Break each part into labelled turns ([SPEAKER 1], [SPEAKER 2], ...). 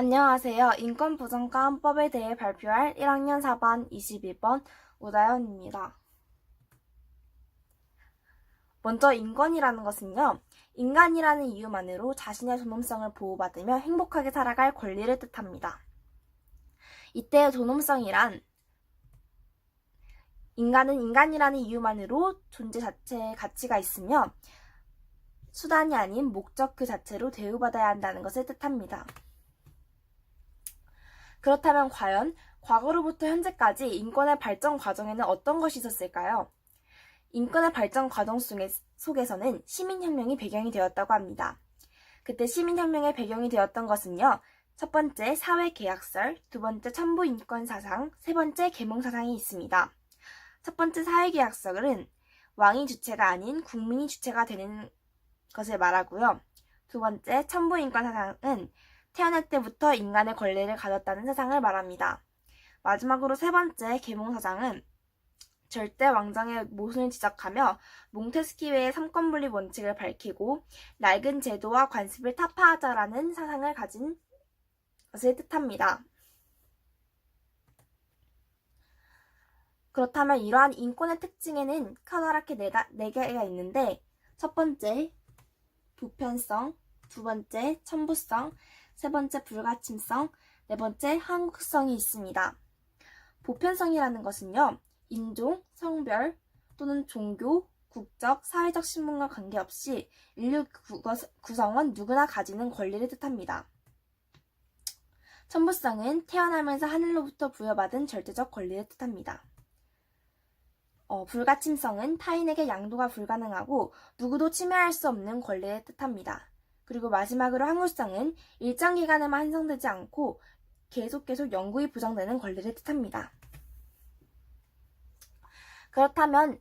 [SPEAKER 1] 안녕하세요. 인권부정과 헌법에 대해 발표할 1학년 4반 21번 우다연입니다. 먼저 인권이라는 것은요, 인간이라는 이유만으로 자신의 존엄성을 보호받으며 행복하게 살아갈 권리를 뜻합니다. 이때의 존엄성이란 인간은 인간이라는 이유만으로 존재 자체에 가치가 있으며 수단이 아닌 목적 그 자체로 대우받아야 한다는 것을 뜻합니다. 그렇다면 과연 과거로부터 현재까지 인권의 발전 과정에는 어떤 것이 있었을까요? 인권의 발전 과정 속에서는 시민혁명이 배경이 되었다고 합니다. 그때 시민혁명의 배경이 되었던 것은요, 첫 번째 사회계약설, 두 번째 천부인권사상, 세 번째 계몽사상이 있습니다. 첫 번째 사회계약설은 왕이 주체가 아닌 국민이 주체가 되는 것을 말하고요. 두 번째 천부인권사상은 태어날 때부터 인간의 권리를 가졌다는 세상을 말합니다. 마지막으로 세 번째 계몽사상은 절대 왕정의 모순을 지적하며 몽테스키웨의 삼권분립 원칙을 밝히고 낡은 제도와 관습을 타파하자라는 사상을 가진 것을 뜻합니다. 그렇다면 이러한 인권의 특징에는 커다랗게 네 개가 있는데, 첫 번째 보편성, 두 번째 천부성, 세 번째 불가침성, 네 번째 한국성이 있습니다. 보편성이라는 것은요, 인종, 성별 또는 종교, 국적, 사회적 신분과 관계없이 인류 구성원 누구나 가지는 권리를 뜻합니다. 천부성은 태어나면서 하늘로부터 부여받은 절대적 권리를 뜻합니다. 불가침성은 타인에게 양도가 불가능하고 누구도 침해할 수 없는 권리를 뜻합니다. 그리고 마지막으로 한국성은 일정 기간에만 한정되지 않고 계속 영구히 보장되는 권리를 뜻합니다. 그렇다면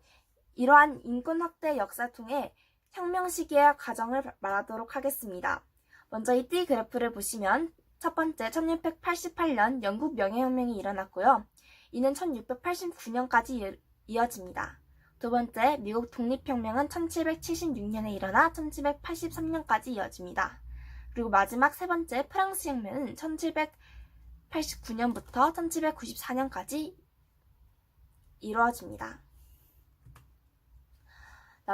[SPEAKER 1] 이러한 인권 확대의 역사를 통해 혁명 시기의 과정을 말하도록 하겠습니다. 먼저 이 띠 그래프를 보시면 첫 번째 1688년 영국 명예혁명이 일어났고요. 이는 1689년까지 이어집니다. 두 번째, 미국 독립혁명은 1776년에 일어나 1783년까지 이어집니다. 그리고 마지막 세 번째, 프랑스 혁명은 1789년부터 1794년까지 이루어집니다.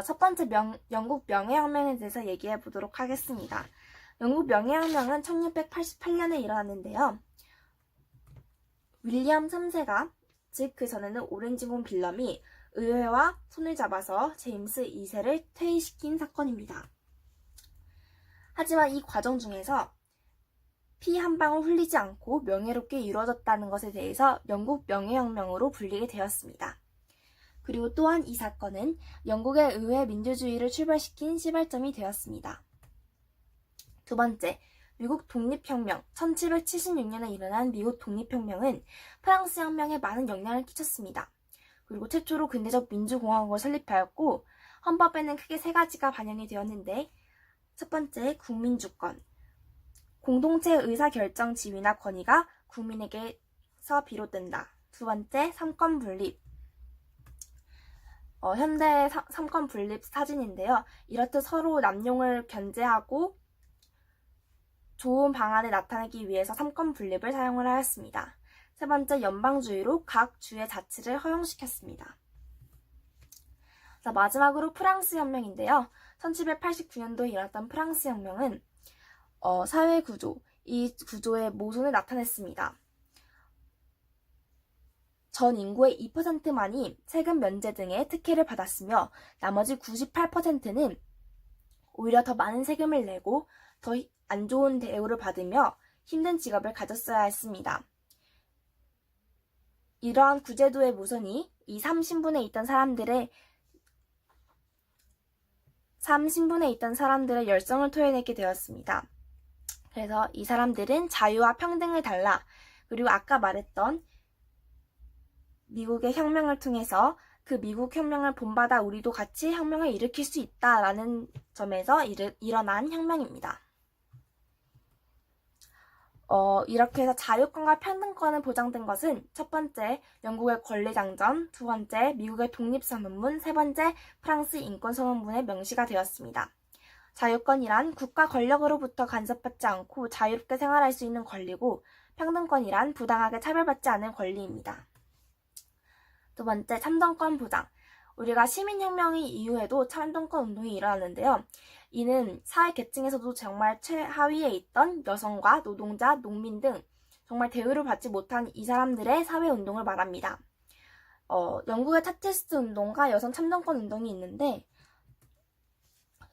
[SPEAKER 1] 첫 번째 영국 명예혁명에 대해서 얘기해 보도록 하겠습니다. 영국 명예혁명은 1688년에 일어났는데요. 윌리엄 3세가, 즉 그 전에는 오렌지몬 빌럼이 의회와 손을 잡아서 제임스 2세를 퇴위시킨 사건입니다. 하지만 이 과정 중에서 피 한 방울 흘리지 않고 명예롭게 이루어졌다는 것에 대해서 영국 명예혁명으로 불리게 되었습니다. 그리고 또한 이 사건은 영국의 의회 민주주의를 출발시킨 시발점이 되었습니다. 두 번째, 미국 독립혁명, 1776년에 일어난 미국 독립혁명은 프랑스 혁명에 많은 영향을 끼쳤습니다. 그리고 최초로 근대적 민주공화국을 설립하였고, 헌법에는 크게 세 가지가 반영이 되었는데, 첫 번째, 국민주권. 공동체 의사결정 지위나 권위가 국민에게서 비롯된다. 두 번째, 삼권분립. 현대의 삼권분립 사진인데요. 이렇듯 서로 남용을 견제하고 좋은 방안을 나타내기 위해서 삼권분립을 사용을 하였습니다. 세 번째, 연방주의로 각 주의 자치를 허용시켰습니다. 자, 마지막으로 프랑스 혁명인데요. 1789년도에 일어났던 프랑스 혁명은 사회 구조, 이 구조의 모순을 나타냈습니다. 전 인구의 2%만이 세금 면제 등의 특혜를 받았으며 나머지 98%는 오히려 더 많은 세금을 내고 더 안 좋은 대우를 받으며 힘든 직업을 가졌어야 했습니다. 이러한 구제도의 모순이 이 3신분에 있던 사람들의 열성을 토해내게 되었습니다. 그래서 이 사람들은 자유와 평등을 달라, 그리고 아까 말했던 미국의 혁명을 통해서 그 미국 혁명을 본받아 우리도 같이 혁명을 일으킬 수 있다라는 점에서 일어난 혁명입니다. 이렇게 해서 자유권과 평등권을 보장된 것은 첫 번째, 영국의 권리장전, 두 번째, 미국의 독립선언문, 세 번째, 프랑스 인권선언문에 명시가 되었습니다. 자유권이란 국가 권력으로부터 간섭받지 않고 자유롭게 생활할 수 있는 권리고, 평등권이란 부당하게 차별받지 않은 권리입니다. 두 번째, 참정권 보장. 우리가 시민혁명의 이후에도 참정권 운동이 일어났는데요. 이는 사회 계층에서도 정말 최하위에 있던 여성과 노동자, 농민 등 정말 대우를 받지 못한 이 사람들의 사회운동을 말합니다. 영국의 차티스트 운동과 여성 참정권 운동이 있는데,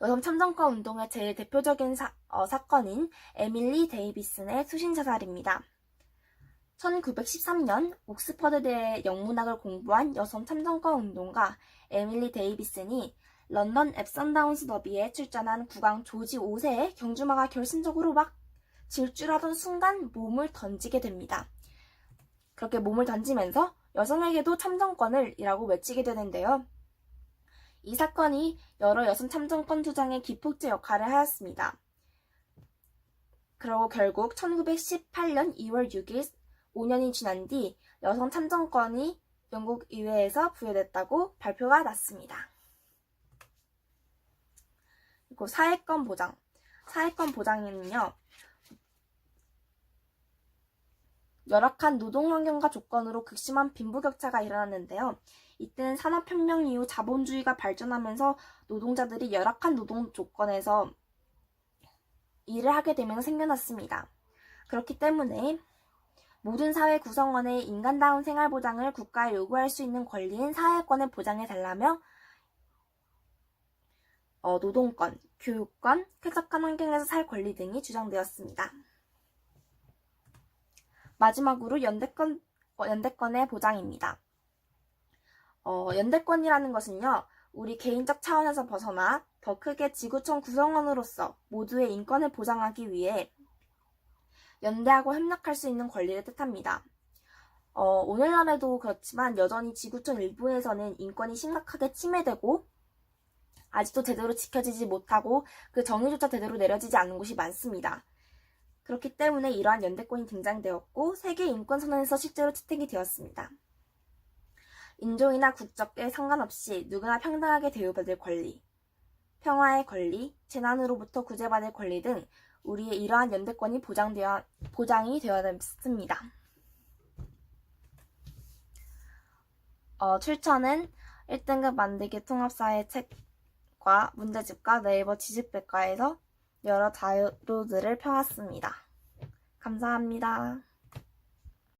[SPEAKER 1] 여성 참정권 운동의 제일 대표적인 사건인 에밀리 데이비슨의 수신자살입니다. 1913년 옥스퍼드대의 영문학을 공부한 여성 참정권 운동가 에밀리 데이비슨이 런던 앱선다운스 더비에 출전한 국왕 조지 5세의 경주마가 결승적으로 막 질주하던 순간 몸을 던지게 됩니다. 그렇게 몸을 던지면서 여성에게도 참정권을 이라고 외치게 되는데요. 이 사건이 여러 여성 참정권 주장의 기폭제 역할을 하였습니다. 그리고 결국 1918년 2월 6일 5년이 지난 뒤 여성 참정권이 영국 의회에서 부여됐다고 발표가 났습니다. 그리고 사회권 보장. 사회권 보장에는요, 열악한 노동 환경과 조건으로 극심한 빈부격차가 일어났는데요. 이때는 산업혁명 이후 자본주의가 발전하면서 노동자들이 열악한 노동 조건에서 일을 하게 되면서 생겨났습니다. 그렇기 때문에 모든 사회 구성원의 인간다운 생활보장을 국가에 요구할 수 있는 권리인 사회권을 보장해달라며 노동권, 교육권, 쾌적한 환경에서 살 권리 등이 주장되었습니다. 마지막으로 연대권의 보장입니다. 연대권이라는 것은요, 우리 개인적 차원에서 벗어나 더 크게 지구촌 구성원으로서 모두의 인권을 보장하기 위해 연대하고 협력할 수 있는 권리를 뜻합니다. 오늘날에도 그렇지만 여전히 지구촌 일부에서는 인권이 심각하게 침해되고 아직도 제대로 지켜지지 못하고 그 정의조차 제대로 내려지지 않는 곳이 많습니다. 그렇기 때문에 이러한 연대권이 등장되었고 세계인권선언에서 실제로 채택이 되었습니다. 인종이나 국적에 상관없이 누구나 평등하게 대우받을 권리, 평화의 권리, 재난으로부터 구제받을 권리 등 우리의 이러한 연대권이 보장이 되었습니다. 출처는 1등급 만들기 통합사회 책과 문제집과 네이버 지식백과에서 여러 자료들을 펴왔습니다. 감사합니다.